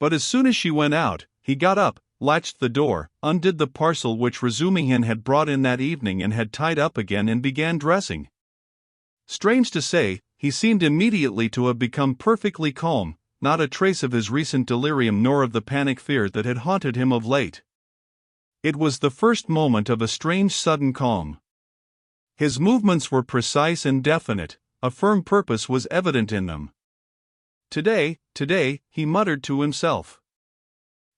But as soon as she went out, he got up, latched the door, undid the parcel which Raskolnikov had brought in that evening and had tied up again, and began dressing. Strange to say, he seemed immediately to have become perfectly calm, not a trace of his recent delirium nor of the panic fear that had haunted him of late. It was the first moment of a strange sudden calm. His movements were precise and definite, a firm purpose was evident in them. Today, he muttered to himself.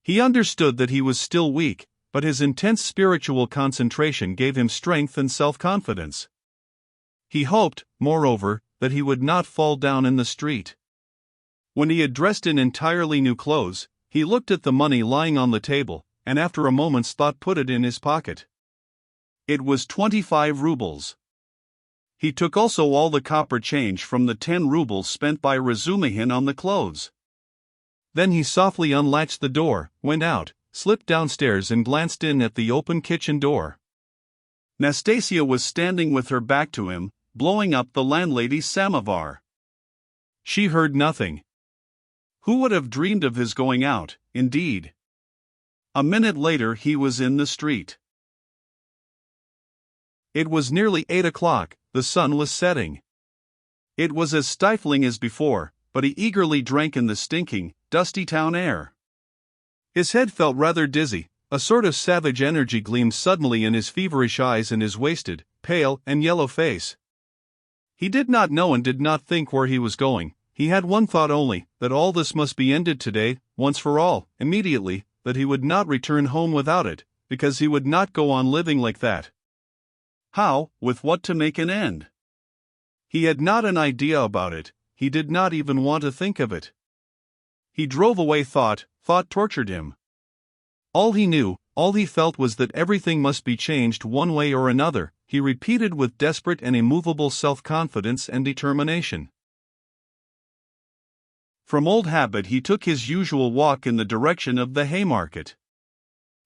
He understood that he was still weak, but his intense spiritual concentration gave him strength and self-confidence. He hoped, moreover, that he would not fall down in the street. When he had dressed in entirely new clothes, he looked at the money lying on the table, and after a moment's thought put it in his pocket. It was 25 rubles. He took also all the copper change from the 10 rubles spent by Raskolnikov on the clothes. Then he softly unlatched the door, went out, slipped downstairs and glanced in at the open kitchen door. Nastasia was standing with her back to him, blowing up the landlady's samovar. She heard nothing. Who would have dreamed of his going out, indeed? A minute later he was in the street. It was nearly 8 o'clock, the sun was setting. It was as stifling as before, but he eagerly drank in the stinking, dusty town air. His head felt rather dizzy, a sort of savage energy gleamed suddenly in his feverish eyes and his wasted, pale, and yellow face. He did not know and did not think where he was going. He had one thought only, that all this must be ended today, once for all, immediately, that he would not return home without it, because he would not go on living like that. How, with what to make an end? He had not an idea about it, he did not even want to think of it. He drove away thought tortured him. All he knew, all he felt was that everything must be changed one way or another, he repeated with desperate and immovable self-confidence and determination. From old habit he took his usual walk in the direction of the Haymarket.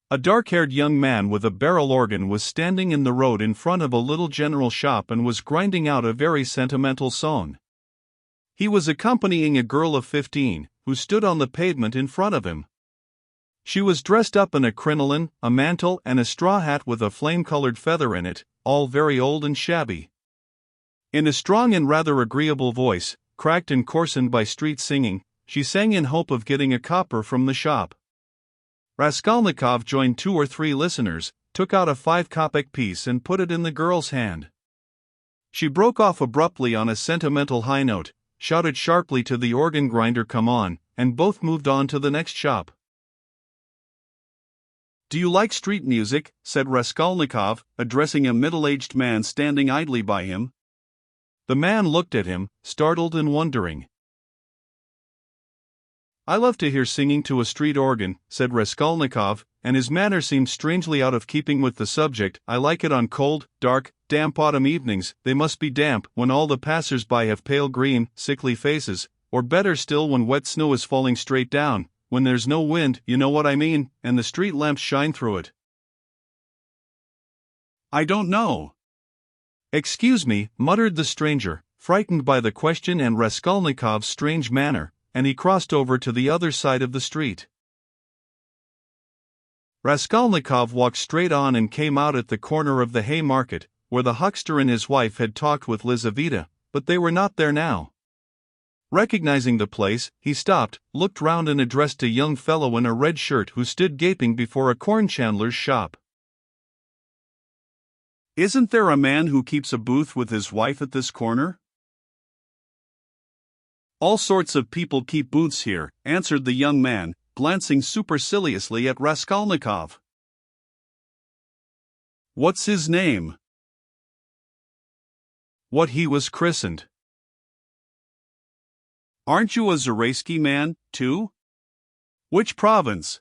A dark-haired young man with a barrel organ was standing in the road in front of a little general shop and was grinding out a very sentimental song. He was accompanying a girl of 15, who stood on the pavement in front of him. She was dressed up in a crinoline, a mantle and a straw hat with a flame-colored feather in it, all very old and shabby. In a strong and rather agreeable voice, cracked and coarsened by street singing, she sang in hope of getting a copper from the shop. Raskolnikov joined 2 or 3 listeners, took out a 5-kopeck piece and put it in the girl's hand. She broke off abruptly on a sentimental high note, shouted sharply to the organ grinder, "Come on," and both moved on to the next shop. "Do you like street music?" said Raskolnikov, addressing a middle-aged man standing idly by him. The man looked at him, startled and wondering. "I love to hear singing to a street organ," said Raskolnikov, and his manner seemed strangely out of keeping with the subject. "I like it on cold, dark, damp autumn evenings. They must be damp, when all the passers-by have pale green, sickly faces, or better still when wet snow is falling straight down, when there's no wind, you know what I mean, and the street lamps shine through it." "I don't know." "Excuse me," muttered the stranger, frightened by the question and Raskolnikov's strange manner, and he crossed over to the other side of the street. Raskolnikov walked straight on and came out at the corner of the Haymarket, where the huckster and his wife had talked with Lizaveta, but they were not there now. Recognizing the place, he stopped, looked round and addressed a young fellow in a red shirt who stood gaping before a corn chandler's shop. "Isn't there a man who keeps a booth with his wife at this corner?" "All sorts of people keep booths here," answered the young man, glancing superciliously at Raskolnikov. "What's his name?" "What he was christened." "Aren't you a Zaraysky man, too? Which province?"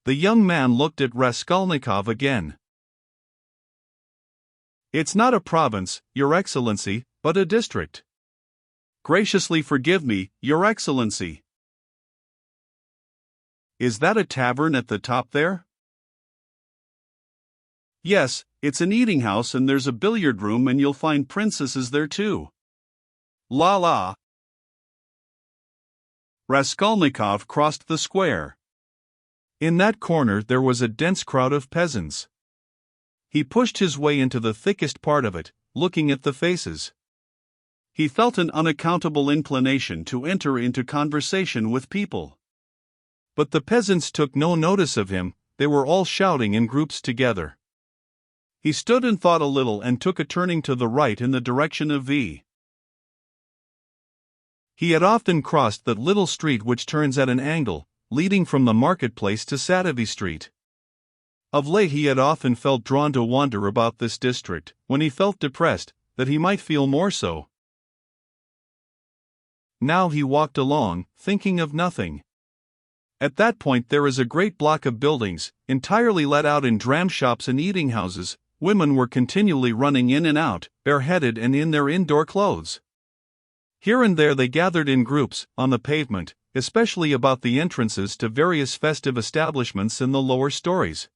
The young man looked at Raskolnikov again. "It's not a province, Your Excellency, but a district." "Graciously forgive me, Your Excellency." "Is that a tavern at the top there?" "Yes, it's an eating house and there's a billiard room and you'll find princesses there too." "La la." Raskolnikov crossed the square. In that corner there was a dense crowd of peasants. He pushed his way into the thickest part of it, looking at the faces. He felt an unaccountable inclination to enter into conversation with people. But the peasants took no notice of him, they were all shouting in groups together. He stood and thought a little and took a turning to the right in the direction of V. He had often crossed that little street which turns at an angle, leading from the marketplace to Sadovy Street. Of late he had often felt drawn to wander about this district, when he felt depressed, that he might feel more so. Now he walked along, thinking of nothing. At that point there is a great block of buildings, entirely let out in dram shops and eating houses. Women were continually running in and out, bareheaded and in their indoor clothes. Here and there they gathered in groups, on the pavement, especially about the entrances to various festive establishments in the lower stories.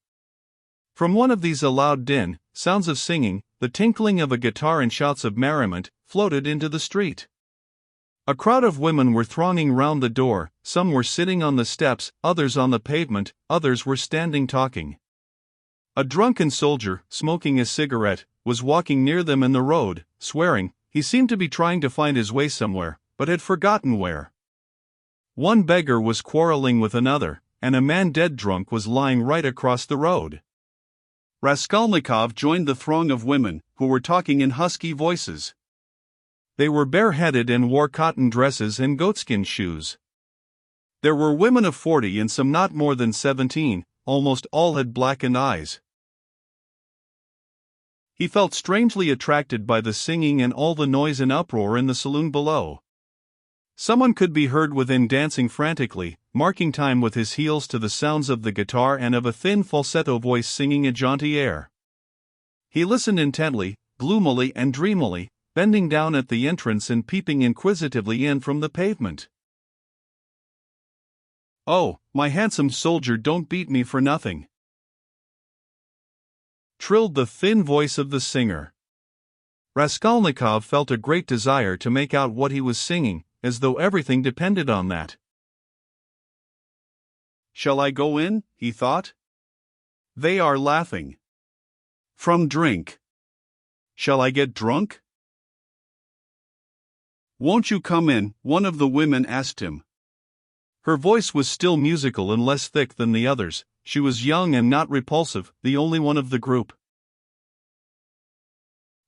From one of these a loud din, sounds of singing, the tinkling of a guitar and shouts of merriment, floated into the street. A crowd of women were thronging round the door, some were sitting on the steps, others on the pavement, others were standing talking. A drunken soldier, smoking a cigarette, was walking near them in the road, swearing. He seemed to be trying to find his way somewhere, but had forgotten where. One beggar was quarreling with another, and a man dead drunk was lying right across the road. Raskolnikov joined the throng of women, who were talking in husky voices. They were bareheaded and wore cotton dresses and goatskin shoes. There were women of 40 and some not more than 17, almost all had blackened eyes. He felt strangely attracted by the singing and all the noise and uproar in the saloon below. Someone could be heard within dancing frantically, marking time with his heels to the sounds of the guitar and of a thin falsetto voice singing a jaunty air. He listened intently, gloomily and dreamily, bending down at the entrance and peeping inquisitively in from the pavement. "Oh, my handsome soldier, don't beat me for nothing," trilled the thin voice of the singer. Raskolnikov felt a great desire to make out what he was singing, as though everything depended on that. "Shall I go in?" he thought. "They are laughing. From drink. Shall I get drunk?" "Won't you come in?" one of the women asked him. Her voice was still musical and less thick than the others. She was young and not repulsive, the only one of the group.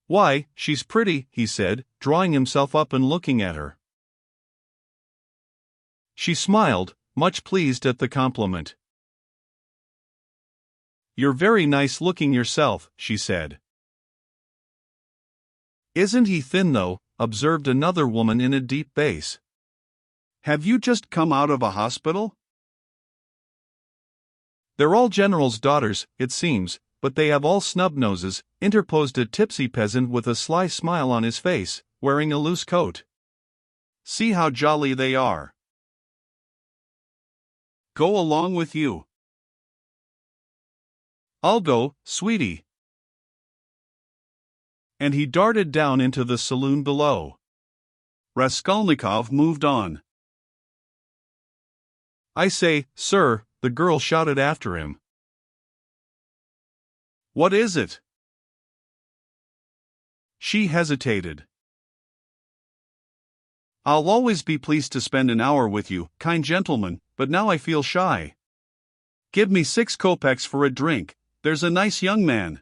"Why, she's pretty," he said, drawing himself up and looking at her. She smiled, much pleased at the compliment. "You're very nice looking yourself," she said. "Isn't he thin though?" observed another woman in a deep bass. "Have you just come out of a hospital?" "They're all generals' daughters, it seems, but they have all snub noses," interposed a tipsy peasant with a sly smile on his face, wearing a loose coat. "See how jolly they are. Go along with you." "I'll go, sweetie." And he darted down into the saloon below. Raskolnikov moved on. "I say, sir," the girl shouted after him. "What is it?" She hesitated. "I'll always be pleased to spend an hour with you, kind gentleman, but now I feel shy. Give me 6 kopecks for a drink, there's a nice young man."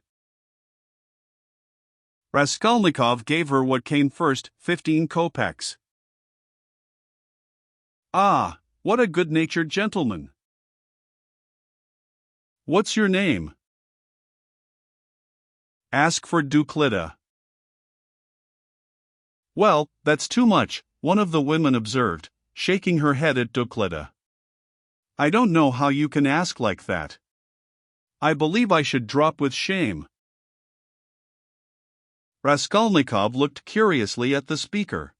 Raskolnikov gave her what came first, 15 kopecks. "Ah, what a good-natured gentleman. What's your name?" "Ask for Duklida." "Well, that's too much," one of the women observed, shaking her head at Duklida. "I don't know how you can ask like that. I believe I should drop with shame." Raskolnikov looked curiously at the speaker.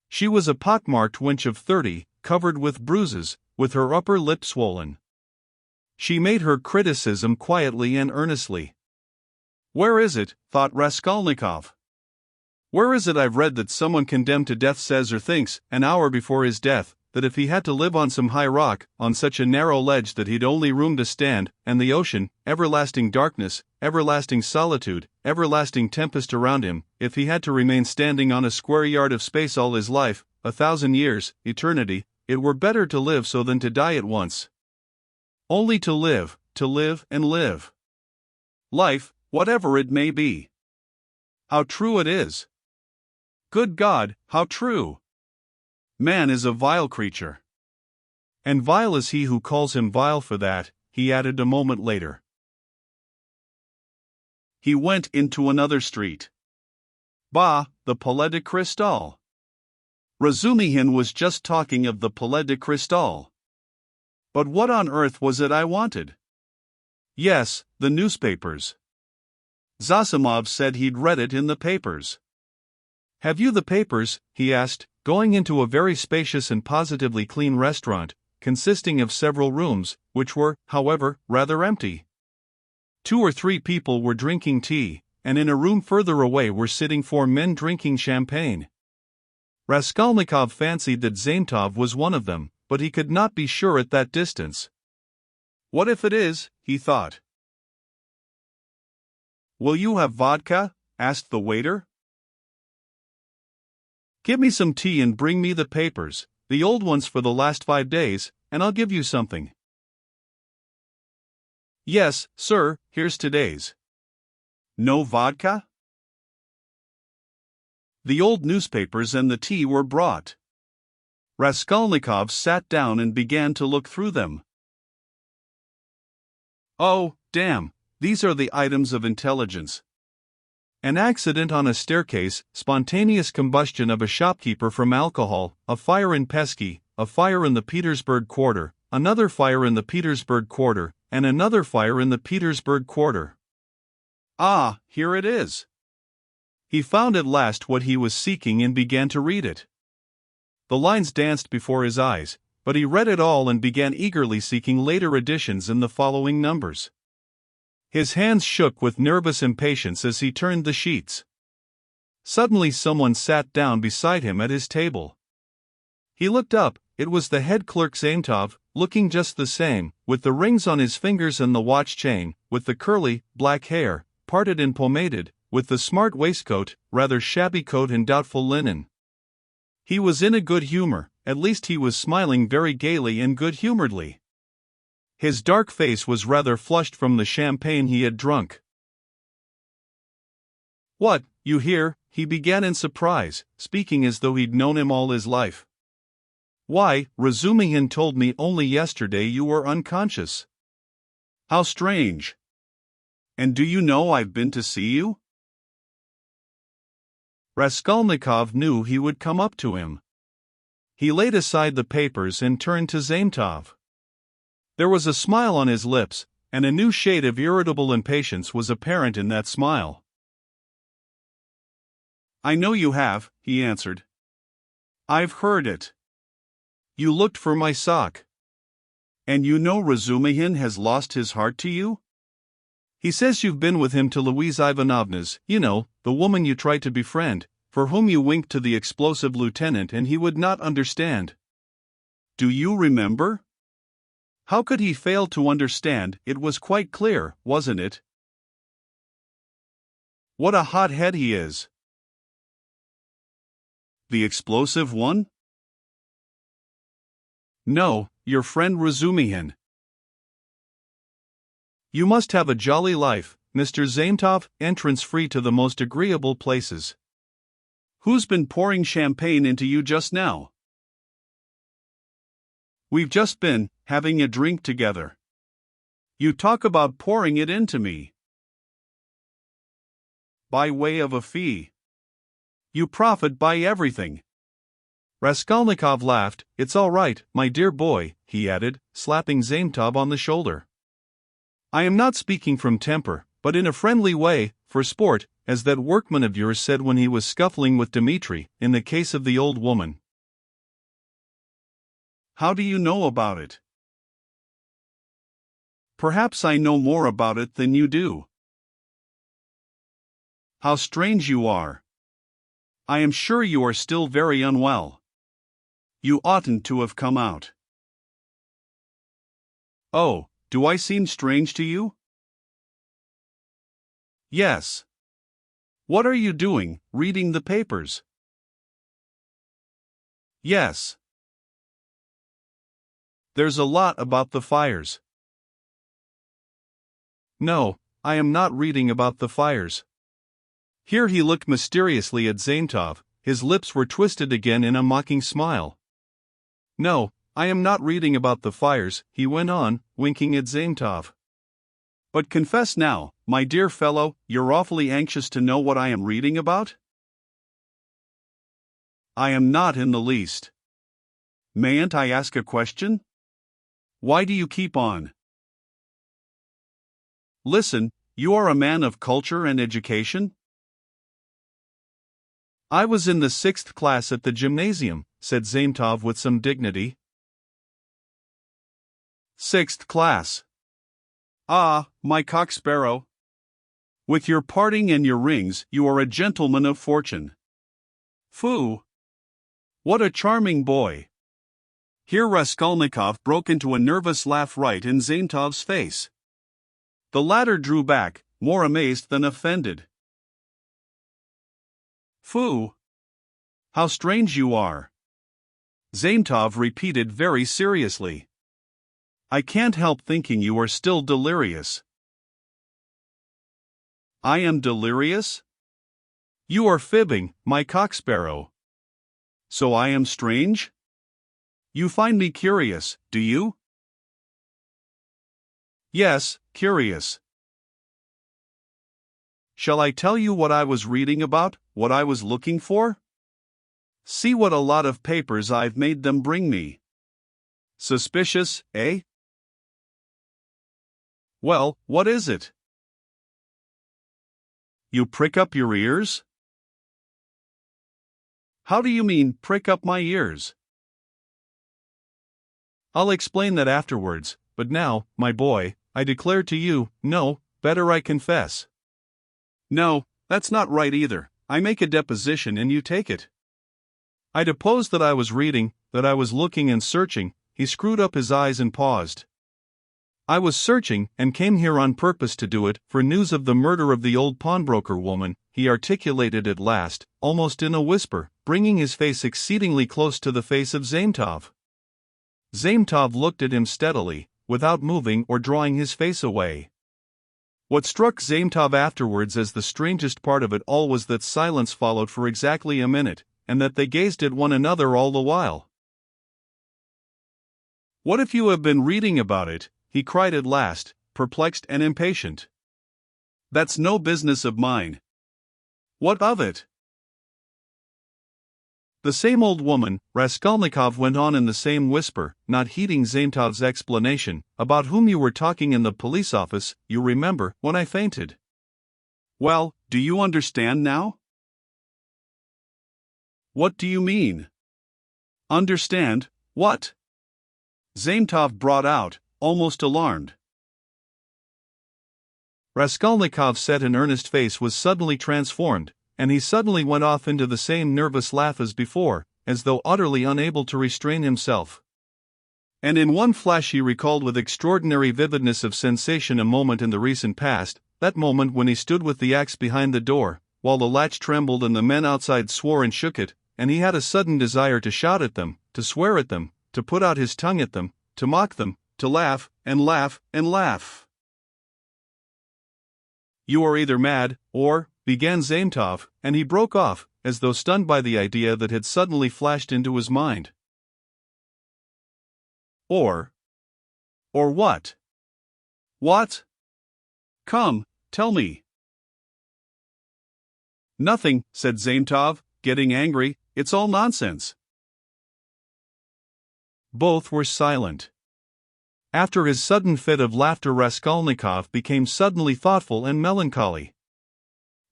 She was a pockmarked wench of 30, covered with bruises, with her upper lip swollen. She made her criticism quietly and earnestly. "Where is it?" thought Raskolnikov. "Where is it I've read that someone condemned to death says or thinks, an hour before his death, that if he had to live on some high rock, on such a narrow ledge that he'd only room to stand, and the ocean, everlasting darkness, everlasting solitude, everlasting tempest around him, if he had to remain standing on a square yard of space all his life, 1,000 years, eternity, it were better to live so than to die at once. Only to live and live. Life, whatever it may be. How true it is! Good God, how true! Man is a vile creature. And vile is he who calls him vile for that, he added a moment later. He went into another street. Bah, the Palais de Cristal. Razumihin was just talking of the Palais de Cristal. But what on earth was it I wanted? Yes, the newspapers. Zosimov said he'd read it in the papers. Have you the papers? He asked, going into a very spacious and positively clean restaurant, consisting of several rooms, which were, however, rather empty. 2 or 3 people were drinking tea, and in a room further away were sitting 4 men drinking champagne. Raskolnikov fancied that Zaintov was one of them, but he could not be sure at that distance. What if it is, he thought. Will you have vodka? Asked the waiter. Give me some tea and bring me the papers, the old ones for the last 5 days, and I'll give you something. Yes, sir, here's today's. No vodka? The old newspapers and the tea were brought. Raskolnikov sat down and began to look through them. Oh, damn, these are the items of intelligence. An accident on a staircase, spontaneous combustion of a shopkeeper from alcohol, a fire in Pesky, a fire in the Petersburg quarter, another fire in the Petersburg quarter, and another fire in the Petersburg quarter. Ah, here it is. He found at last what he was seeking and began to read it. The lines danced before his eyes, but he read it all and began eagerly seeking later editions in the following numbers. His hands shook with nervous impatience as he turned the sheets. Suddenly someone sat down beside him at his table. He looked up. It was the head clerk Zaintov, looking just the same, with the rings on his fingers and the watch chain, with the curly, black hair, parted and pomaded, with the smart waistcoat, rather shabby coat and doubtful linen. He was in a good humor, at least he was smiling very gaily and good-humoredly. His dark face was rather flushed from the champagne he had drunk. What, you hear? He began in surprise, speaking as though he'd known him all his life. Why, Razumihin told me only yesterday you were unconscious. How strange. And do you know I've been to see you? Raskolnikov knew he would come up to him. He laid aside the papers and turned to Zaintov. There was a smile on his lips, and a new shade of irritable impatience was apparent in that smile. I know you have, he answered. I've heard it. You looked for my sock. And you know Razumihin has lost his heart to you? He says you've been with him to Louise Ivanovna's, you know, the woman you tried to befriend, for whom you winked to the explosive lieutenant and he would not understand. Do you remember? How could he fail to understand? It was quite clear, wasn't it? What a hot head he is. The explosive one? No, your friend Razumihin. You must have a jolly life, Mr. Zaintov, entrance free to the most agreeable places. Who's been pouring champagne into you just now? We've just been having a drink together. You talk about pouring it into me. By way of a fee. You profit by everything. Raskolnikov laughed. It's all right, my dear boy, he added, slapping Zaintov on the shoulder. I am not speaking from temper, but in a friendly way, for sport, as that workman of yours said when he was scuffling with Dmitri, in the case of the old woman. How do you know about it? Perhaps I know more about it than you do. How strange you are. I am sure you are still very unwell. You oughtn't to have come out. Oh, do I seem strange to you? Yes. What are you doing, reading the papers? Yes. There's a lot about the fires. No, I am not reading about the fires. Here he looked mysteriously at Zaintov, his lips were twisted again in a mocking smile. No, I am not reading about the fires, he went on, winking at Zaintov. But confess now, my dear fellow, you're awfully anxious to know what I am reading about? I am not in the least. Mayn't I ask a question? Why do you keep on? Listen, you are a man of culture and education? I was in the 6th class at the gymnasium, said Zaintov with some dignity. 6th class. Ah, my cock sparrow. With your parting and your rings, you are a gentleman of fortune. Phoo! What a charming boy! Here Raskolnikov broke into a nervous laugh right in Zaintov's face. The latter drew back, more amazed than offended. Phoo! How strange you are! Zaintov repeated very seriously. I can't help thinking you are still delirious. I am delirious? You are fibbing, my cocksparrow. So I am strange? You find me curious, do you? Yes, curious. Shall I tell you what I was reading about, what I was looking for? See what a lot of papers I've made them bring me. Suspicious, eh? Well, what is it? You prick up your ears? How do you mean, prick up my ears? I'll explain that afterwards, but now, my boy, I declare to you, no, better I confess. No, that's not right either. I make a deposition and you take it. I depose that I was reading, that I was looking and searching. He screwed up his eyes and paused. I was searching, and came here on purpose to do it, for news of the murder of the old pawnbroker woman, he articulated at last, almost in a whisper, bringing his face exceedingly close to the face of Zaintov. Zaintov looked at him steadily, without moving or drawing his face away. What struck Zaintov afterwards as the strangest part of it all was that silence followed for exactly a minute, and that they gazed at one another all the while. What if you have been reading about it? He cried at last, perplexed and impatient. That's no business of mine. What of it? The same old woman, Raskolnikov went on in the same whisper, not heeding Zaintov's explanation, about whom you were talking in the police office, you remember, when I fainted. Well, do you understand now? What do you mean? Understand, what? Zaintov brought out, almost alarmed. Raskolnikov's set and earnest face was suddenly transformed, and he suddenly went off into the same nervous laugh as before, as though utterly unable to restrain himself. And in one flash he recalled with extraordinary vividness of sensation a moment in the recent past, that moment when he stood with the axe behind the door, while the latch trembled and the men outside swore and shook it, and he had a sudden desire to shout at them, to swear at them, to put out his tongue at them, to mock them, to laugh, and laugh, and laugh. You are either mad, or, began Zaintov, and he broke off, as though stunned by the idea that had suddenly flashed into his mind. Or what? What? Come, tell me. Nothing, said Zaintov, getting angry, it's all nonsense. Both were silent. After his sudden fit of laughter, Raskolnikov became suddenly thoughtful and melancholy.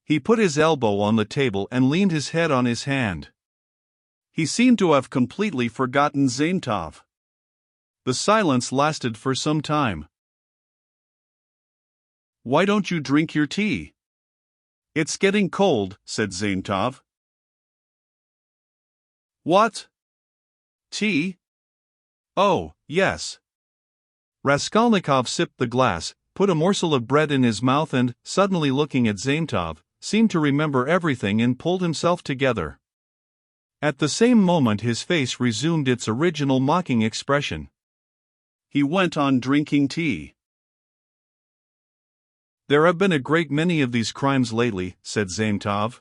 He put his elbow on the table and leaned his head on his hand. He seemed to have completely forgotten Zaintov. The silence lasted for some time. Why don't you drink your tea? It's getting cold, said Zaintov. What? Tea? Oh, yes. Raskolnikov sipped the glass, put a morsel of bread in his mouth and, suddenly looking at Zametov, seemed to remember everything and pulled himself together. At the same moment his face resumed its original mocking expression. He went on drinking tea. There have been a great many of these crimes lately, said Zametov.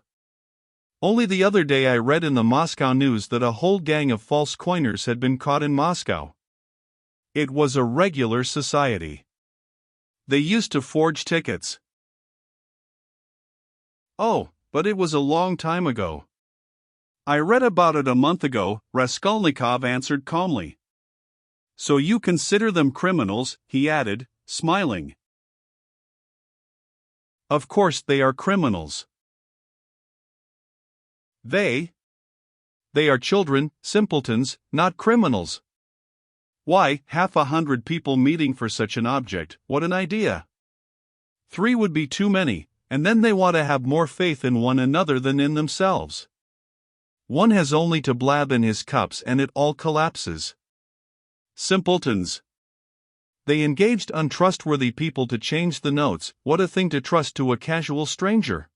Only the other day I read in the Moscow news that a whole gang of false coiners had been caught in Moscow. It was a regular society. They used to forge tickets. Oh, but it was a long time ago. I read about it a month ago, Raskolnikov answered calmly. So you consider them criminals, he added, smiling. Of course they are criminals. They are children, simpletons, not criminals. Why, 100 people meeting for such an object, what an idea! 3 would be too many, and then they want to have more faith in one another than in themselves. One has only to blab in his cups and it all collapses. Simpletons. They engaged untrustworthy people to change the notes. What a thing to trust to a casual stranger!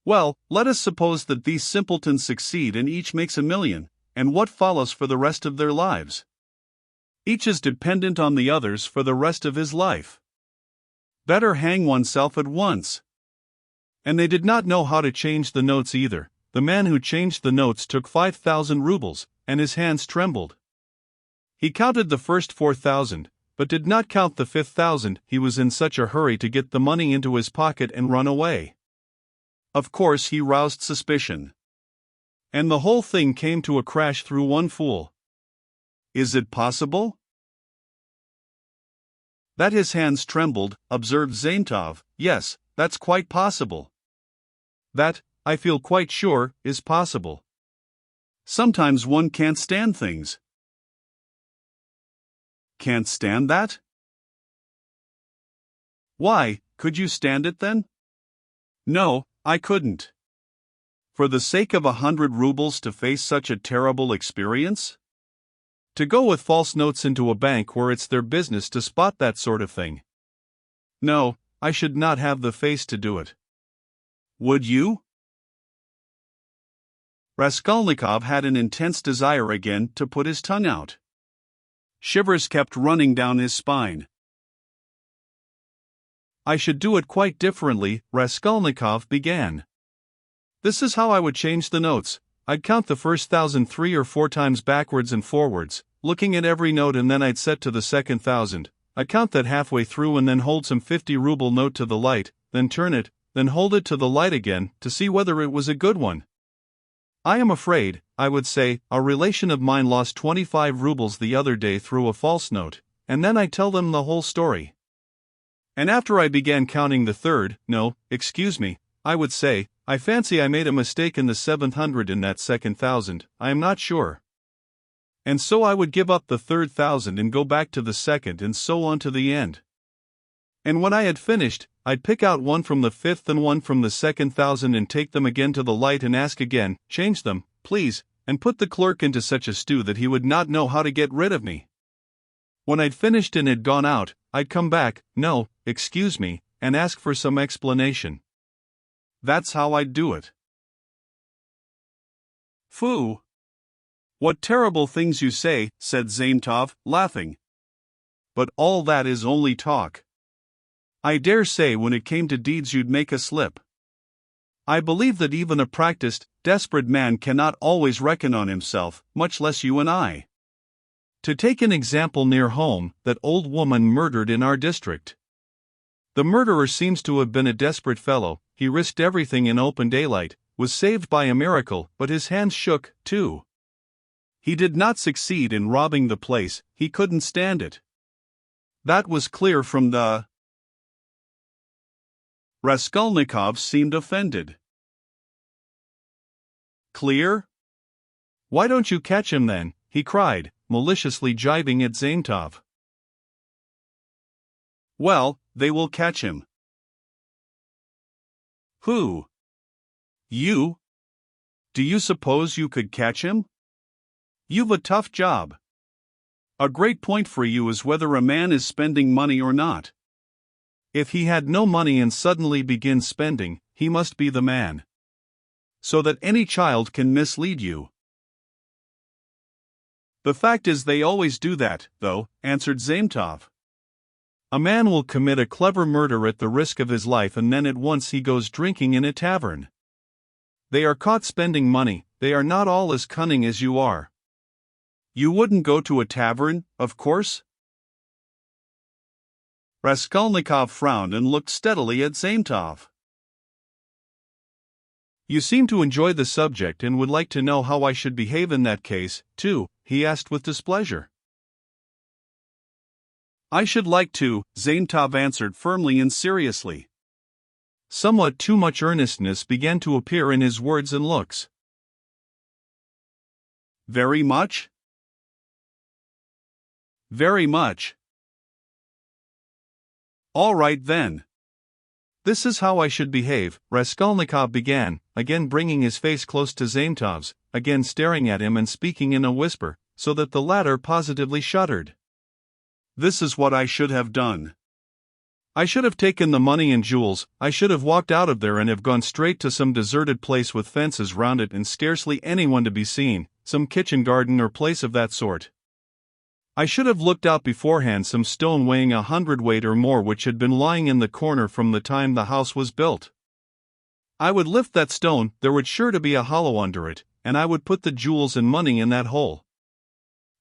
Well, let us suppose that these simpletons succeed and each makes $1 million, and what follows for the rest of their lives? Each is dependent on the others for the rest of his life. Better hang oneself at once. And they did not know how to change the notes either. The man who changed the notes took 5,000 rubles, and his hands trembled. He counted the first 4,000, but did not count the 5,000. He was in such a hurry to get the money into his pocket and run away. Of course he roused suspicion. And the whole thing came to a crash through one fool. Is it possible? That his hands trembled, observed Zametov. Yes, that's quite possible. That, I feel quite sure, is possible. Sometimes one can't stand things. Can't stand that? Why, could you stand it then? No, I couldn't. For the sake of 100 rubles to face such a terrible experience? To go with false notes into a bank where it's their business to spot that sort of thing. No, I should not have the face to do it. Would you? Raskolnikov had an intense desire again to put his tongue out. Shivers kept running down his spine. I should do it quite differently, Raskolnikov began. This is how I would change the notes. I'd count the first 1,000 3 or 4 times backwards and forwards, looking at every note, and then I'd set to the second 1,000. I'd count that halfway through and then hold some 50-ruble note to the light, then turn it, then hold it to the light again, to see whether it was a good one. I am afraid, I would say, a relation of mine lost 25 rubles the other day through a false note, and then I'd tell them the whole story. And after I began counting the third, no, excuse me, I would say, I fancy I made a mistake in the 700 in that second 1,000, I am not sure. And so I would give up the third 1,000 and go back to the second and so on to the end. And when I had finished, I'd pick out one from the fifth and one from the second 1,000 and take them again to the light and ask again, change them, please, and put the clerk into such a stew that he would not know how to get rid of me. When I'd finished and had gone out, I'd come back, no, excuse me, and ask for some explanation. That's how I'd do it. Phoo! What terrible things you say, said Zametov, laughing. But all that is only talk. I dare say when it came to deeds you'd make a slip. I believe that even a practiced, desperate man cannot always reckon on himself, much less you and I. To take an example near home, that old woman murdered in our district. The murderer seems to have been a desperate fellow. He risked everything in open daylight, was saved by a miracle, but his hands shook, too. He did not succeed in robbing the place, he couldn't stand it. That was clear from the... Raskolnikov seemed offended. Clear? Why don't you catch him then? He cried, maliciously jibing at Zametov. Well, they will catch him. Who? You? Do you suppose you could catch him? You've a tough job. A great point for you is whether a man is spending money or not. If he had no money and suddenly begins spending, he must be the man. So that any child can mislead you. The fact is they always do that, though, answered Zametov. A man will commit a clever murder at the risk of his life and then at once he goes drinking in a tavern. They are caught spending money, they are not all as cunning as you are. You wouldn't go to a tavern, of course? Raskolnikov frowned and looked steadily at Zametov. You seem to enjoy the subject and would like to know how I should behave in that case, too, he asked with displeasure. I should like to, Zametov answered firmly and seriously. Somewhat too much earnestness began to appear in his words and looks. Very much? Very much. All right then. This is how I should behave, Raskolnikov began, again bringing his face close to Zametov's, again staring at him and speaking in a whisper, so that the latter positively shuddered. This is what I should have done. I should have taken the money and jewels, I should have walked out of there and have gone straight to some deserted place with fences round it and scarcely anyone to be seen, some kitchen garden or place of that sort. I should have looked out beforehand some stone weighing 100 weight or more which had been lying in the corner from the time the house was built. I would lift that stone, there would sure to be a hollow under it, and I would put the jewels and money in that hole.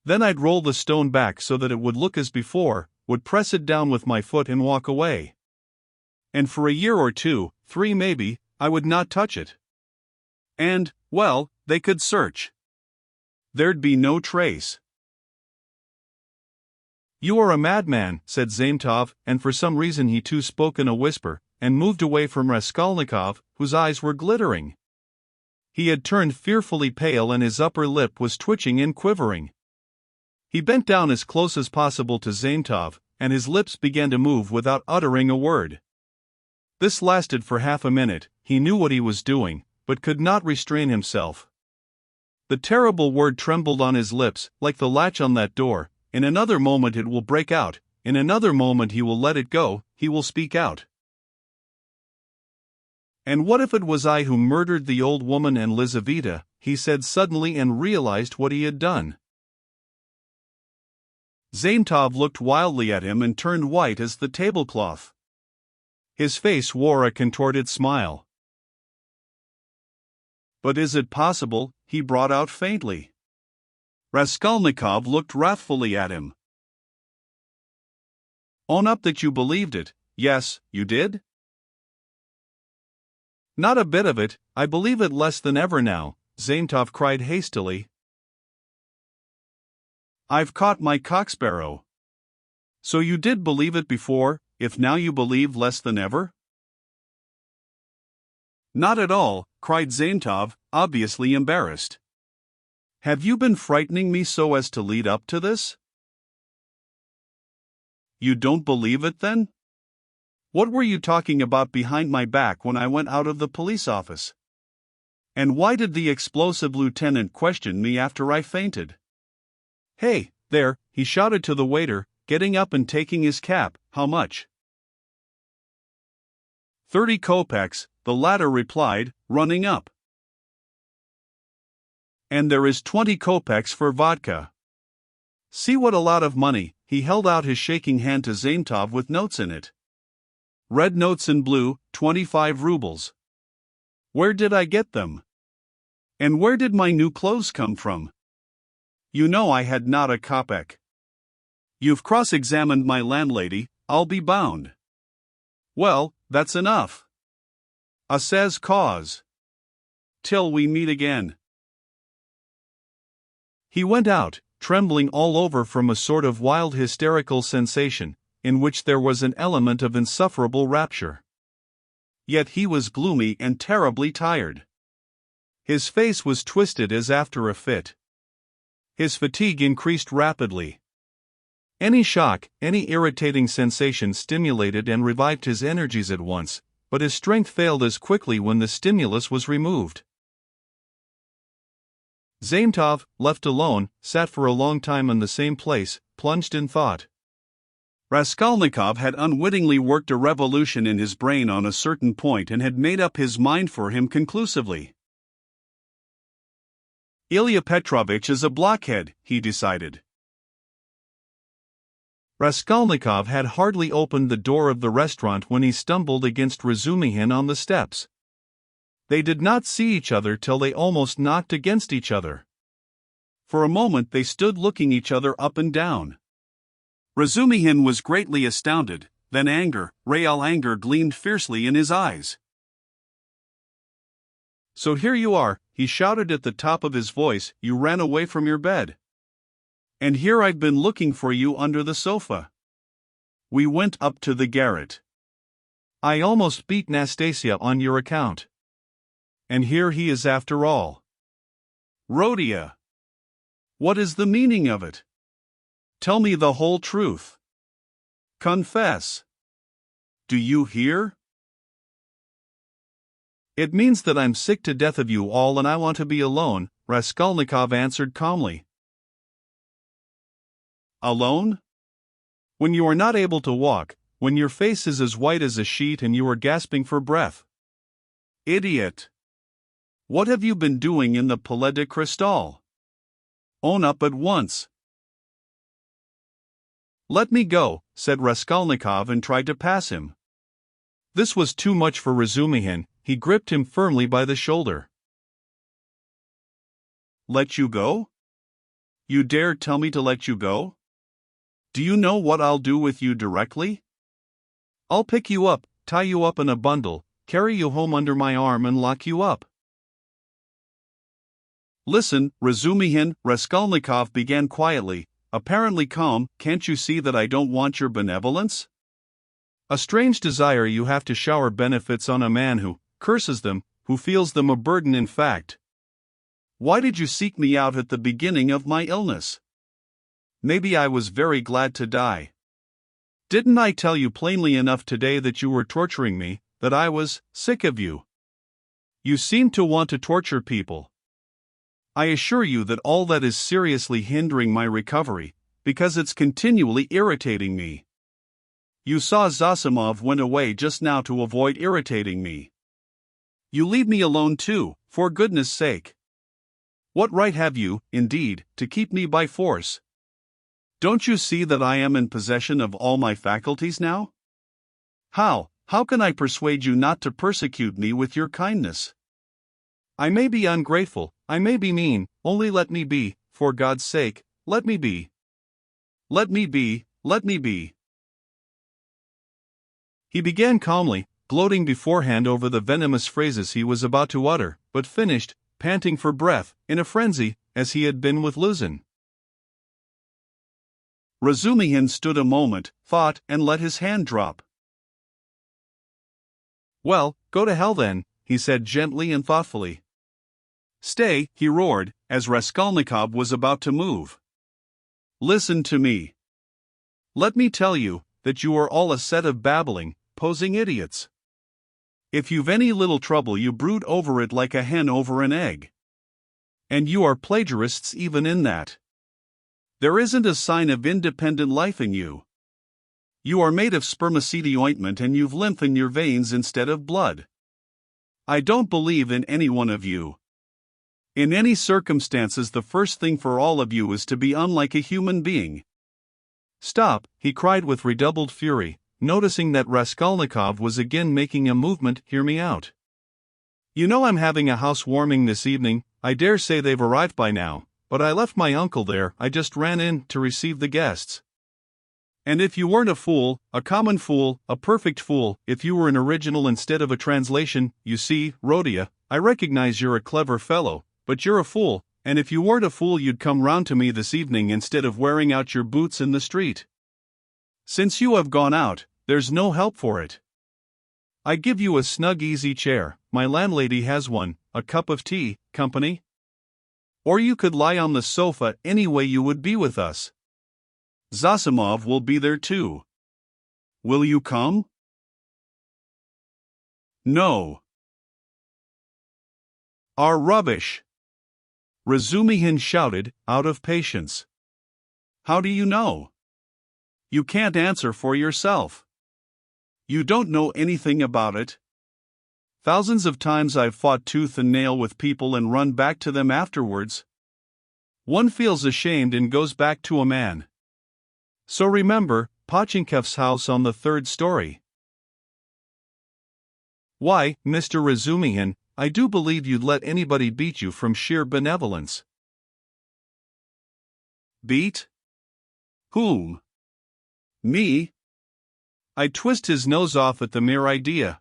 Then I'd roll the stone back so that it would look as before, would press it down with my foot and walk away. And for a year or 2, 3 maybe, I would not touch it. And, well, they could search. There'd be no trace. You are a madman, said Zametov, and for some reason he too spoke in a whisper, and moved away from Raskolnikov, whose eyes were glittering. He had turned fearfully pale and his upper lip was twitching and quivering. He bent down as close as possible to Zametov, and his lips began to move without uttering a word. This lasted for half a minute, he knew what he was doing, but could not restrain himself. The terrible word trembled on his lips, like the latch on that door. In another moment it will break out, in another moment he will let it go, he will speak out. And what if it was I who murdered the old woman and Lizaveta, he said suddenly and realized what he had done. Zametov looked wildly at him and turned white as the tablecloth. His face wore a contorted smile. But is it possible, he brought out faintly. Raskolnikov looked wrathfully at him. Own up that you believed it. Yes, you did? Not a bit of it, I believe it less than ever now, Zametov cried hastily. I've caught my cocksparrow. So you did believe it before, if now you believe less than ever? Not at all, cried Zametov, obviously embarrassed. Have you been frightening me so as to lead up to this? You don't believe it then? What were you talking about behind my back when I went out of the police office? And why did the explosive lieutenant question me after I fainted? Hey, there, he shouted to the waiter, getting up and taking his cap, how much? 30 kopecks, the latter replied, running up. And there is 20 kopecks for vodka. See what a lot of money, he held out his shaking hand to Zametov with notes in it. Red notes in blue, 25 rubles. Where did I get them? And where did my new clothes come from? You know I had not a kopeck. You've cross-examined my landlady, I'll be bound. Well, that's enough. Assez cause. Till we meet again. He went out, trembling all over from a sort of wild hysterical sensation, in which there was an element of insufferable rapture. Yet he was gloomy and terribly tired. His face was twisted as after a fit. His fatigue increased rapidly. Any shock, any irritating sensation stimulated and revived his energies at once, but his strength failed as quickly when the stimulus was removed. Zametov, left alone, sat for a long time in the same place, plunged in thought. Raskolnikov had unwittingly worked a revolution in his brain on a certain point and had made up his mind for him conclusively. Ilya Petrovich is a blockhead, he decided. Raskolnikov had hardly opened the door of the restaurant when he stumbled against Razumihin on the steps. They did not see each other till they almost knocked against each other. For a moment they stood looking each other up and down. Razumihin was greatly astounded, then real anger gleamed fiercely in his eyes. "So here you are," he shouted at the top of his voice, "you ran away from your bed. And here I've been looking for you under the sofa. We went up to the garret. I almost beat Nastasia on your account. And here he is after all. Rodia! What is the meaning of it? Tell me the whole truth. Confess. Do you hear?" "It means that I'm sick to death of you all and I want to be alone," Raskolnikov answered calmly. Alone? When you are not able to walk, when your face is as white as a sheet and you are gasping for breath. Idiot! What have you been doing in the Palais de Cristal? Own up at once. "Let me go," said Raskolnikov and tried to pass him. This was too much for Razumihin. He gripped him firmly by the shoulder. Let you go? You dare tell me to let you go? Do you know what I'll do with you directly? I'll pick you up, tie you up in a bundle, carry you home under my arm and lock you up. Listen, Razumihin, Raskolnikov began quietly, apparently calm, can't you see that I don't want your benevolence? A strange desire you have to shower benefits on a man who curses them, who feels them a burden in fact. Why did you seek me out at the beginning of my illness? Maybe I was very glad to die. Didn't I tell you plainly enough today that you were torturing me, that I was sick of you? You seem to want to torture people. I assure you that all that is seriously hindering my recovery, because it's continually irritating me. You saw Zosimov went away just now to avoid irritating me. You leave me alone too, for goodness sake. What right have you, indeed, to keep me by force? Don't you see that I am in possession of all my faculties now? How can I persuade you not to persecute me with your kindness? I may be ungrateful, I may be mean, only let me be, for God's sake, let me be. Let me be, let me be. He began calmly, gloating beforehand over the venomous phrases he was about to utter, but finished, panting for breath, in a frenzy, as he had been with Luzin. Razumihin stood a moment, thought, and let his hand drop. Well, go to hell then, he said gently and thoughtfully. Stay, he roared, as Raskolnikov was about to move. Listen to me. Let me tell you that you are all a set of babbling, posing idiots. If you've any little trouble you brood over it like a hen over an egg. And you are plagiarists even in that. There isn't a sign of independent life in you. You are made of spermaceti ointment and you've lymph in your veins instead of blood. I don't believe in any one of you. In any circumstances the first thing for all of you is to be unlike a human being. Stop, he cried with redoubled fury, noticing that Raskolnikov was again making a movement. Hear me out. You know I'm having a housewarming this evening, I dare say they've arrived by now, but I left my uncle there, I just ran in to receive the guests. And if you weren't a fool, a common fool, a perfect fool, if you were an original instead of a translation, you see, Rodia, I recognize you're a clever fellow, but you're a fool, and if you weren't a fool you'd come round to me this evening instead of wearing out your boots in the street. Since you have gone out, there's no help for it. I give you a snug easy chair, my landlady has one, a cup of tea, company. Or you could lie on the sofa any way you would be with us. Zosimov will be there too. Will you come? No. Are rubbish. Razumihin shouted, out of patience. How do you know? You can't answer for yourself. You don't know anything about it. Thousands of times I've fought tooth and nail with people and run back to them afterwards. One feels ashamed and goes back to a man. So remember, Pochinkov's house on the 3rd story. Why, Mr. Razumihin, I do believe you'd let anybody beat you from sheer benevolence. Beat? Whom? Me? I'd twist his nose off at the mere idea.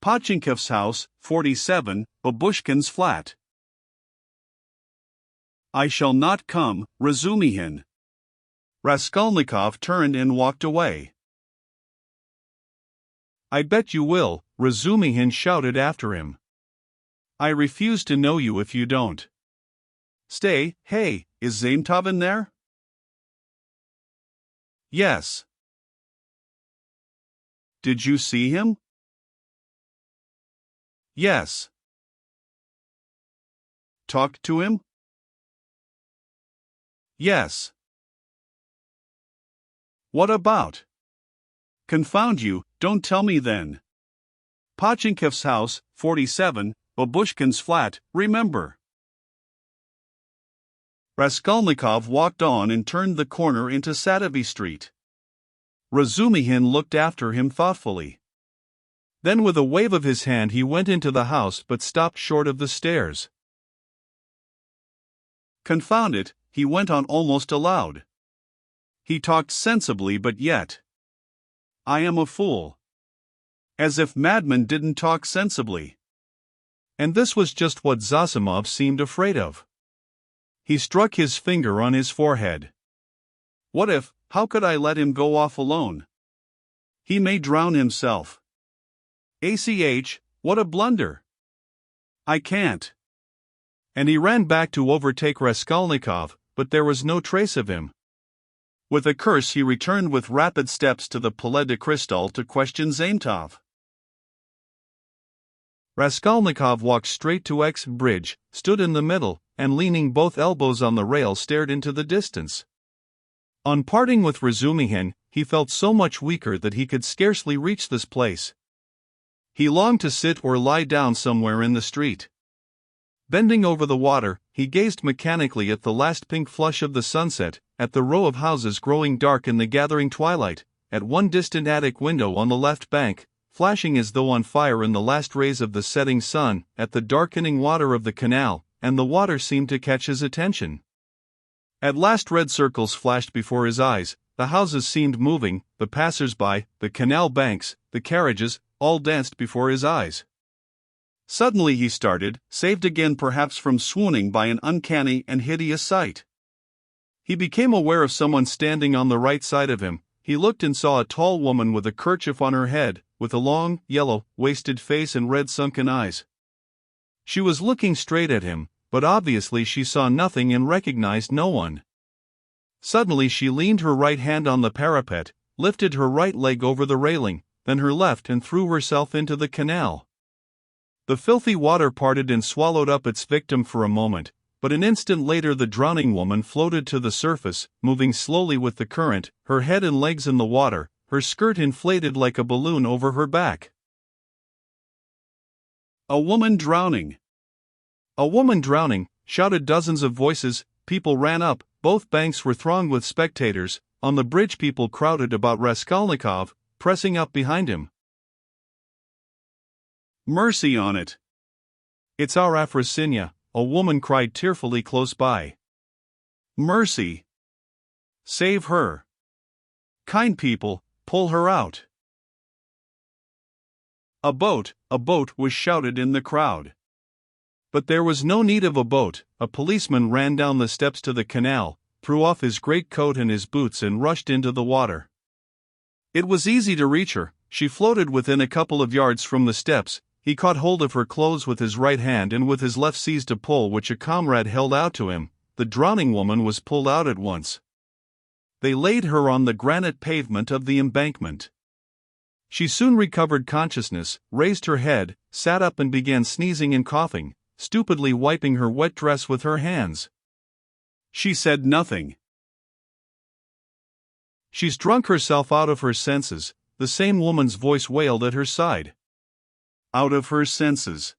Pochinkov's house, 47, Babushkin's flat. I shall not come, Razumihin. Raskolnikov turned and walked away. I bet you will, Razumihin shouted after him. I refuse to know you if you don't. Stay, hey, is Zametov in there? Yes. Did you see him? Yes. Talked to him? Yes. What about? Confound you, don't tell me then. Pochinkov's house, 47, Babushkin's flat, remember. Raskolnikov walked on and turned the corner into Sadovy Street. Razumihin looked after him thoughtfully. Then with a wave of his hand he went into the house but stopped short of the stairs. Confound it, he went on almost aloud. He talked sensibly but yet. I am a fool. As if madmen didn't talk sensibly. And this was just what Zosimov seemed afraid of. He struck his finger on his forehead. What if, how could I let him go off alone? He may drown himself. ACH, what a blunder. I can't. And he ran back to overtake Raskolnikov, but there was no trace of him. With a curse he returned with rapid steps to the Palais de Cristal to question Zametov. Raskolnikov walked straight to X bridge, stood in the middle, and leaning both elbows on the rail stared into the distance. On parting with Razumihin, he felt so much weaker that he could scarcely reach this place. He longed to sit or lie down somewhere in the street. Bending over the water, he gazed mechanically at the last pink flush of the sunset, at the row of houses growing dark in the gathering twilight, at one distant attic window on the left bank, flashing as though on fire in the last rays of the setting sun, at the darkening water of the canal, and the water seemed to catch his attention. At last red circles flashed before his eyes, the houses seemed moving, the passers-by, the canal banks, the carriages, all danced before his eyes. Suddenly he started, saved again perhaps from swooning by an uncanny and hideous sight. He became aware of someone standing on the right side of him. He looked and saw a tall woman with a kerchief on her head, with a long, yellow-wasted face and red sunken eyes. She was looking straight at him, but obviously she saw nothing and recognized no one. Suddenly she leaned her right hand on the parapet, lifted her right leg over the railing, then her left and threw herself into the canal. The filthy water parted and swallowed up its victim for a moment, but an instant later the drowning woman floated to the surface, moving slowly with the current, her head and legs in the water, her skirt inflated like a balloon over her back. A woman drowning! A woman drowning! Shouted dozens of voices. People ran up, both banks were thronged with spectators. On the bridge people crowded about Raskolnikov, pressing up behind him. Mercy on it! It's our Afrosinya, a woman cried tearfully close by. Mercy! Save her! Kind people, pull her out! A boat was shouted in the crowd. But there was no need of a boat. A policeman ran down the steps to the canal, threw off his greatcoat and his boots and rushed into the water. It was easy to reach her. She floated within a couple of yards from the steps. He caught hold of her clothes with his right hand and with his left seized a pole which a comrade held out to him. The drowning woman was pulled out at once. They laid her on the granite pavement of the embankment. She soon recovered consciousness, raised her head, sat up and began sneezing and coughing. stupidly wiping her wet dress with her hands. She said nothing. She's drunk herself out of her senses, the same woman's voice wailed at her side. Out of her senses.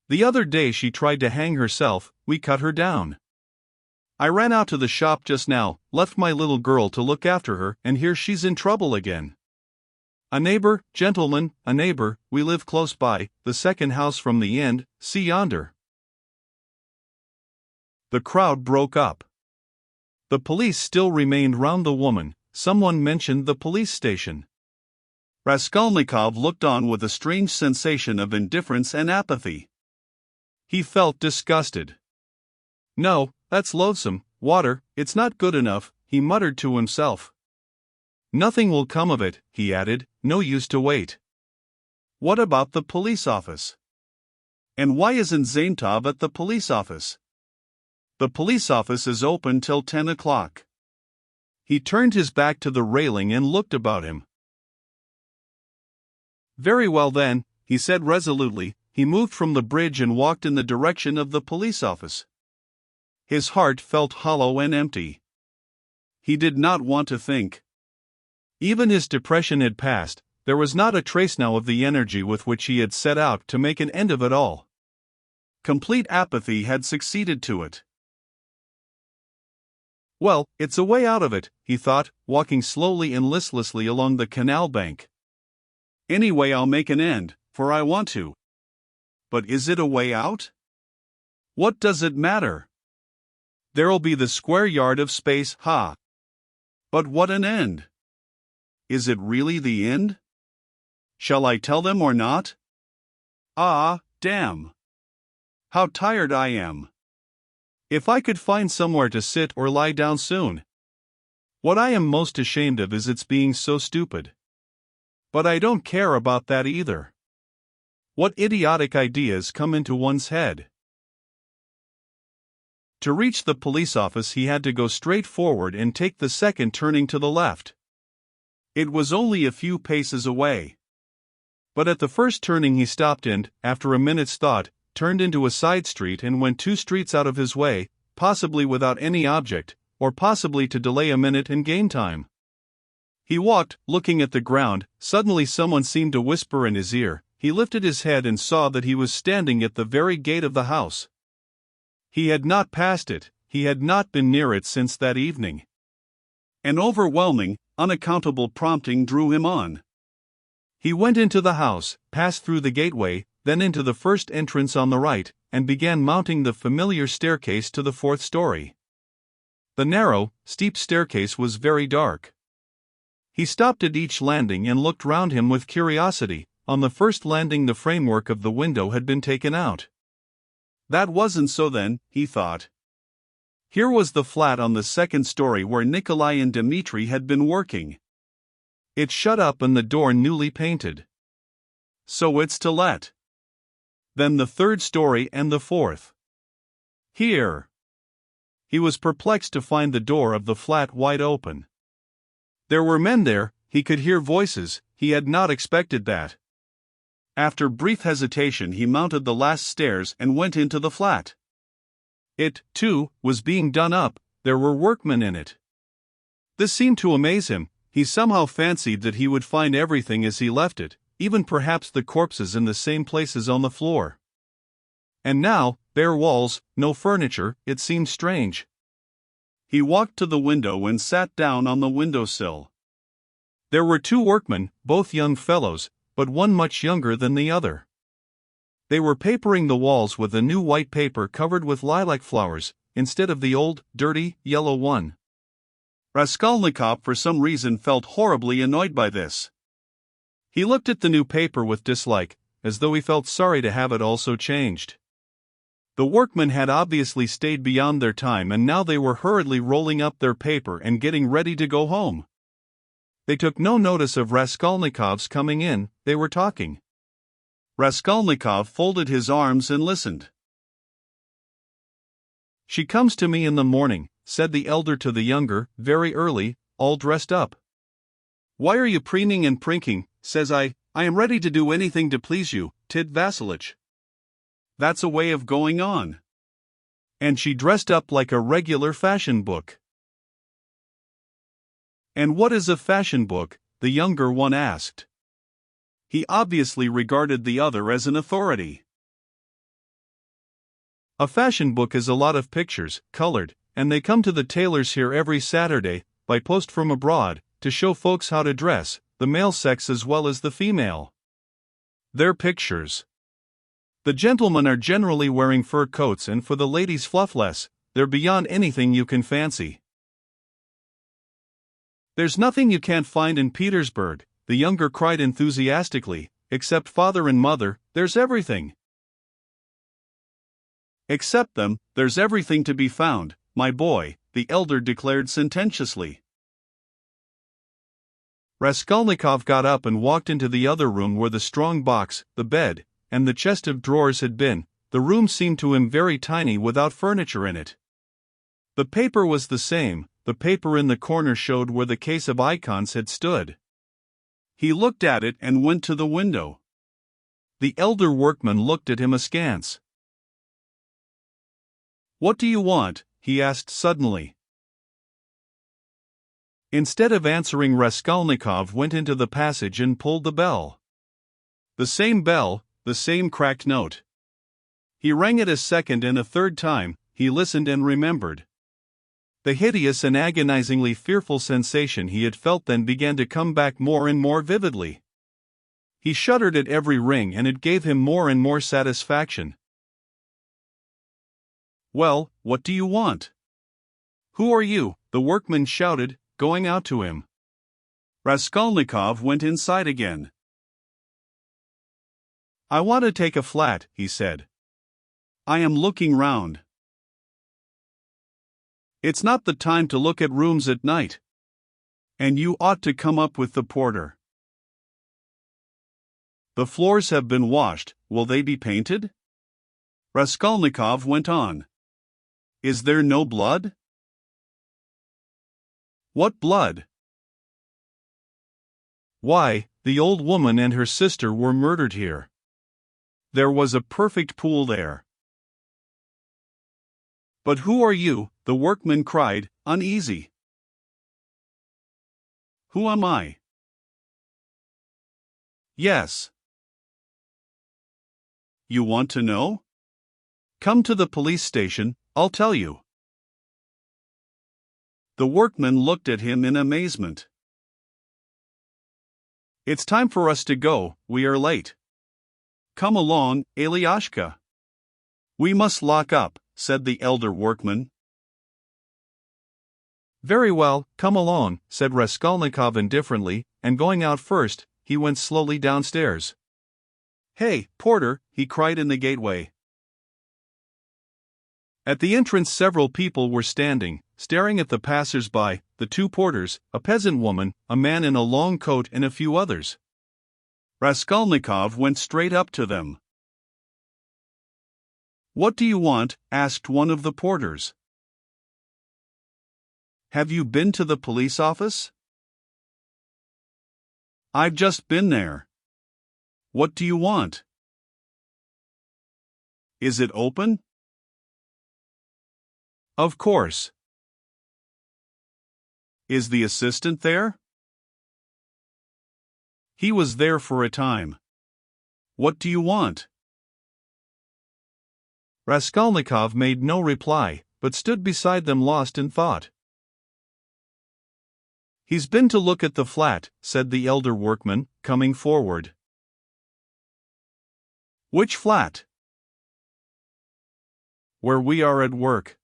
The other day she tried to hang herself, we cut her down. I ran out to the shop just now, left my little girl to look after her, and here she's in trouble again. A neighbor, gentlemen, a neighbor, we live close by, the second house from the end, see yonder. The crowd broke up. The police still remained round the woman. Someone mentioned the police station. Raskolnikov looked on with a strange sensation of indifference and apathy. He felt disgusted. No, that's loathsome, water, it's not good enough, he muttered to himself. Nothing will come of it, he added, no use to wait. What about the police office? And why isn't Zaintov at the police office? The police office is open till 10 o'clock. He turned his back to the railing and looked about him. Very well then, he said resolutely. He moved from the bridge and walked in the direction of the police office. His heart felt hollow and empty. He did not want to think. Even his depression had passed. There was not a trace now of the energy with which he had set out to make an end of it all. Complete apathy had succeeded to it. Well, it's a way out of it, he thought, walking slowly and listlessly along the canal bank. Anyway, I'll make an end, for I want to. But is it a way out? What does it matter? There'll be the square yard of space, ha! But what an end! Is it really the end? Shall I tell them or not? Ah, damn! How tired I am! If I could find somewhere to sit or lie down soon. What I am most ashamed of is its being so stupid. But I don't care about that either. What idiotic ideas come into one's head? To reach the police office he had to go straight forward and take the second turning to the left. It was only a few paces away. But at the first turning he stopped and, after a minute's thought, turned into a side street and went 2 streets out of his way, possibly without any object, or possibly to delay a minute and gain time. He walked, looking at the ground. Suddenly someone seemed to whisper in his ear. He lifted his head and saw that he was standing at the very gate of the house. He had not passed it, he had not been near it since that evening. An overwhelming, unaccountable prompting drew him on. He went into the house, passed through the gateway, then into the first entrance on the right, and began mounting the familiar staircase to the 4th story. The narrow, steep staircase was very dark. He stopped at each landing and looked round him with curiosity. On the first landing the framework of the window had been taken out. That wasn't so then, he thought. Here was the flat on the 2nd story where Nikolai and Dmitri had been working. It shut up and the door newly painted. So it's to let. Then the 3rd story and the 4th. Here. He was perplexed to find the door of the flat wide open. There were men there, he could hear voices, he had not expected that. After brief hesitation he mounted the last stairs and went into the flat. It, too, was being done up, there were workmen in it. This seemed to amaze him. He somehow fancied that he would find everything as he left it, even perhaps the corpses in the same places on the floor. And now, bare walls, no furniture, it seemed strange. He walked to the window and sat down on the windowsill. There were 2 workmen, both young fellows, but one much younger than the other. They were papering the walls with a new white paper covered with lilac flowers, instead of the old, dirty, yellow one. Raskolnikov for some reason felt horribly annoyed by this. He looked at the new paper with dislike, as though he felt sorry to have it all so changed. The workmen had obviously stayed beyond their time and now they were hurriedly rolling up their paper and getting ready to go home. They took no notice of Raskolnikov's coming in, they were talking. Raskolnikov folded his arms and listened. She comes to me in the morning, said the elder to the younger, very early, all dressed up. Why are you preening and prinking, says I am ready to do anything to please you, Tit Vassilitch. That's a way of going on. And she dressed up like a regular fashion book. And what is a fashion book? The younger one asked. He obviously regarded the other as an authority. A fashion book is a lot of pictures, colored, and they come to the tailors here every Saturday, by post from abroad, to show folks how to dress, the male sex as well as the female. They're pictures. The gentlemen are generally wearing fur coats, and for the ladies fluffless. They're beyond anything you can fancy. There's nothing you can't find in Petersburg, the younger cried enthusiastically. Except father and mother, there's everything. Except them, there's everything to be found, my boy, the elder declared sententiously. Raskolnikov got up and walked into the other room where the strong box, the bed, and the chest of drawers had been. The room seemed to him very tiny without furniture in it. The paper was the same. The paper in the corner showed where the case of icons had stood. He looked at it and went to the window. The elder workman looked at him askance. "What do you want?" he asked suddenly. Instead of answering, Raskolnikov went into the passage and pulled the bell. The same bell, the same cracked note. He rang it a second and a third time. He listened and remembered. The hideous and agonizingly fearful sensation he had felt then began to come back more and more vividly. He shuddered at every ring, and it gave him more and more satisfaction. "Well, what do you want?" "Who are you?" the workman shouted, going out to him. Raskolnikov went inside again. "I want to take a flat," he said. "I am looking round." "It's not the time to look at rooms at night. And you ought to come up with the porter." "The floors have been washed, will they be painted?" Raskolnikov went on. "Is there no blood?" "What blood?" "Why, the old woman and her sister were murdered here. There was a perfect pool there." "But who are you?" the workman cried, uneasy. "Who am I?" "Yes." "You want to know?" "Come to the police station, I'll tell you." The workman looked at him in amazement. "It's time for us to go, we are late." "Come along, Alyashka." "We must lock up," said the elder workman. "Very well, come along," said Raskolnikov indifferently, and going out first, he went slowly downstairs. "Hey, porter," he cried in the gateway. At the entrance several people were standing, staring at the passers-by, the two porters, a peasant woman, a man in a long coat, and a few others. Raskolnikov went straight up to them. "What do you want?" asked one of the porters. "Have you been to the police office?" "I've just been there." "What do you want?" "Is it open?" "Of course." "Is the assistant there?" "He was there for a time." "What do you want?" Raskolnikov made no reply, but stood beside them lost in thought. "He's been to look at the flat," said the elder workman, coming forward. "Which flat?" "Where we are at work."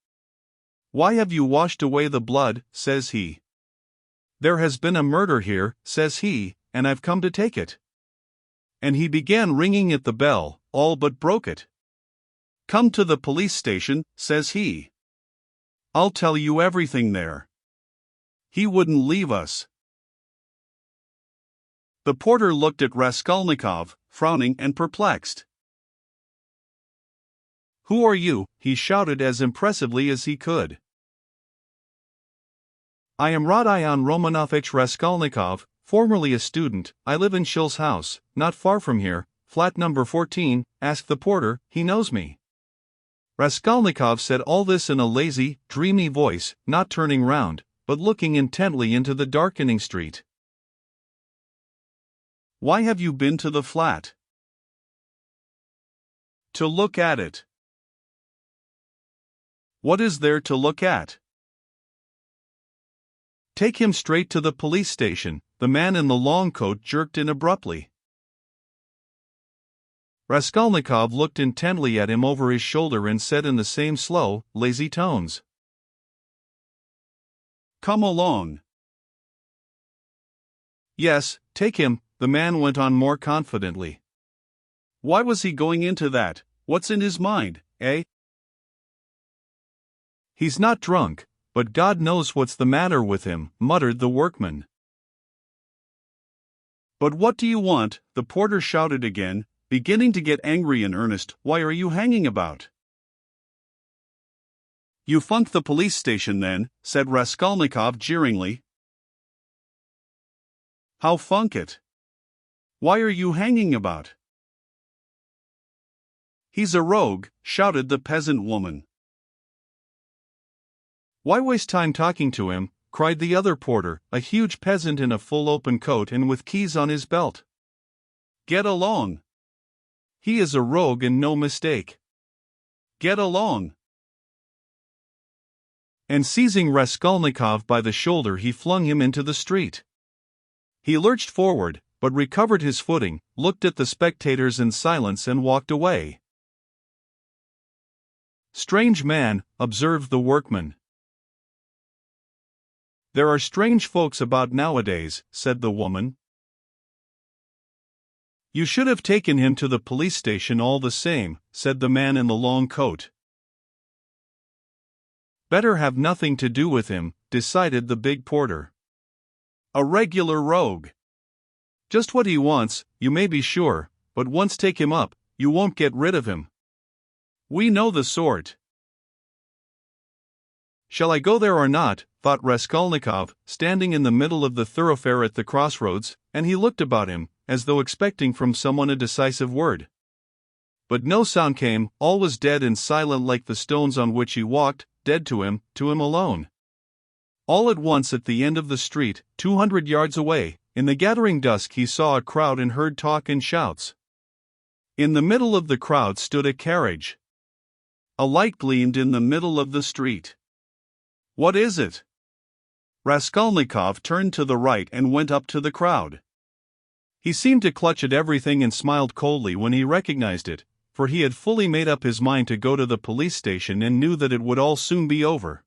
"Why have you washed away the blood?" says he. "There has been a murder here," says he, "and I've come to take it." And he began ringing at the bell, all but broke it. "Come to the police station," says he. "I'll tell you everything there." He wouldn't leave us. The porter looked at Raskolnikov, frowning and perplexed. "Who are you?" he shouted as impressively as he could. "I am Rodion Romanovich Raskolnikov, formerly a student. I live in Shil's house, not far from here," flat number 14, ask the porter, he knows me. Raskolnikov said all this in a lazy, dreamy voice, not turning round, but looking intently into the darkening street. Why have you been to the flat? To look at it. What is there to look at? Take him straight to the police station, the man in the long coat jerked in abruptly. Raskolnikov looked intently at him over his shoulder and said in the same slow, lazy tones, Come along. Yes, take him, the man went on more confidently. Why was he going into that? What's in his mind, eh? He's not drunk, but God knows what's the matter with him, muttered the workman. But what do you want? The porter shouted again, beginning to get angry in earnest. Why are you hanging about? You funked the police station then, said Raskolnikov jeeringly. How funk it? Why are you hanging about? He's a rogue, shouted the peasant woman. Why waste time talking to him? Cried the other porter, a huge peasant in a full open coat and with keys on his belt. Get along. He is a rogue and no mistake. Get along. And seizing Raskolnikov by the shoulder he flung him into the street. He lurched forward, but recovered his footing, looked at the spectators in silence and walked away. Strange man, observed the workman. There are strange folks about nowadays, said the woman. You should have taken him to the police station all the same, said the man in the long coat. Better have nothing to do with him, decided the big porter. A regular rogue. Just what he wants, you may be sure, but once take him up, you won't get rid of him. We know the sort. Shall I go there or not? Thought Raskolnikov, standing in the middle of the thoroughfare at the crossroads, and he looked about him, as though expecting from someone a decisive word. But no sound came, all was dead and silent like the stones on which he walked, dead to him alone. All at once at the end of the street, 200 yards away, in the gathering dusk he saw a crowd and heard talk and shouts. In the middle of the crowd stood a carriage. A light gleamed in the middle of the street. What is it? Raskolnikov turned to the right and went up to the crowd. He seemed to clutch at everything and smiled coldly when he recognized it, for he had fully made up his mind to go to the police station and knew that it would all soon be over.